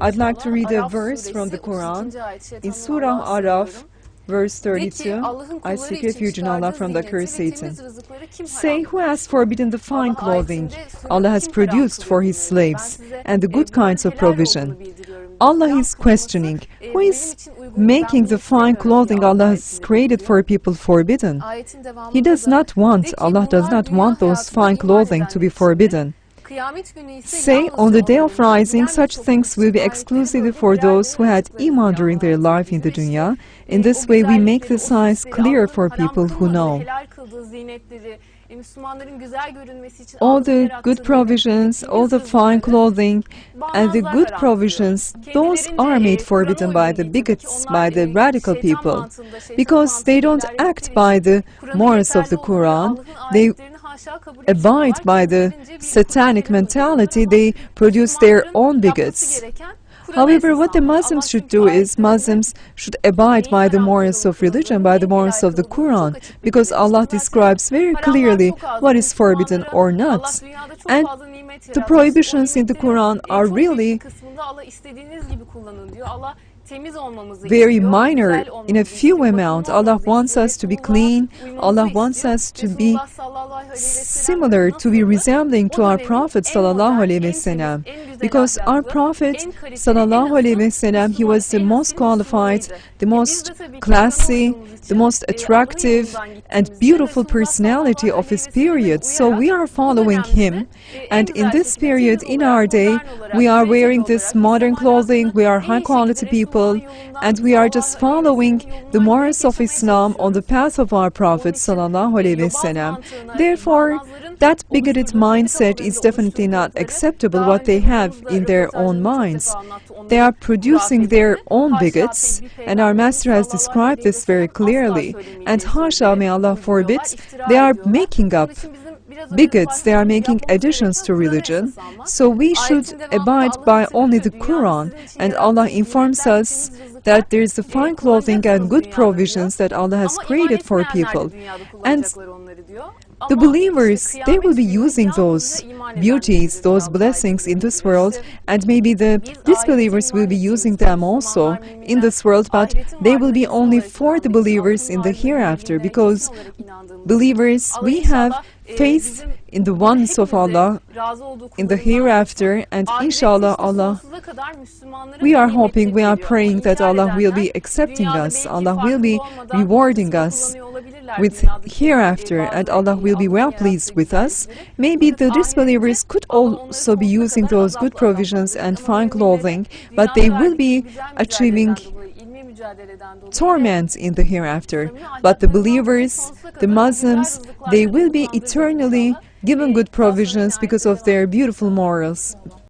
I'd like to read a verse from the Quran in Surah Araf, verse 32. I seek refuge in Allah from the curse Satan. Say, who has forbidden the fine clothing Allah has produced for His slaves, and the good kinds of provision? Allah is questioning, who is making the fine clothing Allah has created for people forbidden? He does not want, Allah does not want those fine clothing to be forbidden. Say, on the day of rising, such things will be exclusively for those who had iman during their life in the dunya. In this way, we make the signs clear for people who know. All the good provisions, all the fine clothing, and the good provisions, those are made forbidden by the bigots, by the radical people, because they don't act by the morals of the Quran. They abide by the satanic mentality. They produce their own bigots. However, what the Muslims should do is, Muslims should abide by the morals of religion, by the morals of the Quran, because Allah describes very clearly what is forbidden or not. And the prohibitions in the Quran are really very minor, in a few amount. Allah wants us to be clean. Allah wants us to be similar, to be resembling to our Prophet ﷺ, because our Prophet ﷺ, he was the most qualified, the most classy, the most attractive and beautiful personality of his period. So we are following him, and in this period, in our day, we are wearing this modern clothing, we are high quality people, and we are just following the morals of Islam on the path of our Prophet ﷺ. Therefore, that bigoted mindset is definitely not acceptable, what they have in their own minds. They are producing their own bigots, and our Master has described this very clearly. And hasha, may Allah forbid, they are making up bigots, they are making additions to religion. So we should abide by only the Quran, and Allah informs us that there is the fine clothing and good provisions that Allah has created for people. And the believers, they will be using those beauties, those blessings in this world, and maybe the disbelievers will be using them also in this world, but they will be only for the believers in the hereafter, because believers, we have faith in the oneness of Allah in the hereafter, and inshallah Allah, we are hoping, we are praying that Allah will be accepting us, Allah will be rewarding us with hereafter, and Allah will be well pleased with us. Maybe the disbelievers could also be using those good provisions and fine clothing, but they will be achieving torment in the hereafter. But the believers, the Muslims, they will be eternally given good provisions because of their beautiful morals.